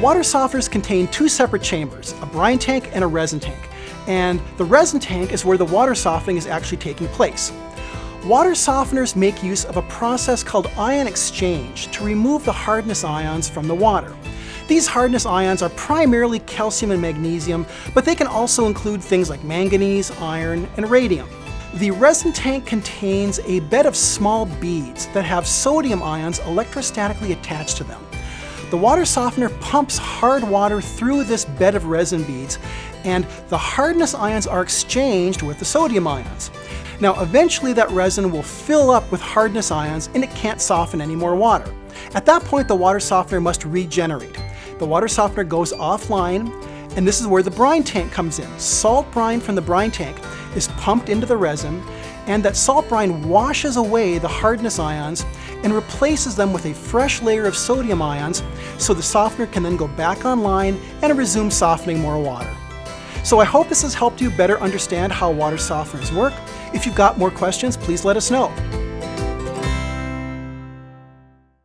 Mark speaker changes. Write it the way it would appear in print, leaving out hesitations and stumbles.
Speaker 1: Water softeners contain two separate chambers, a brine tank and a resin tank. And the resin tank is where the water softening is actually taking place. Water softeners make use of a process called ion exchange to remove the hardness ions from the water. These hardness ions are primarily calcium and magnesium, but they can also include things like manganese, iron, and radium. The resin tank contains a bed of small beads that have sodium ions electrostatically attached to them. The water softener pumps hard water through this bed of resin beads, and the hardness ions are exchanged with the sodium ions. Now, eventually that resin will fill up with hardness ions and it can't soften any more water. At that point, the water softener must regenerate. The water softener goes offline, and this is where the brine tank comes in. Salt brine from the brine tank is pumped into the resin, and that salt brine washes away the hardness ions and replaces them with a fresh layer of sodium ions, so the softener can then go back online and resume softening more water. So I hope this has helped you better understand how water softeners work. If you've got more questions, please let us know.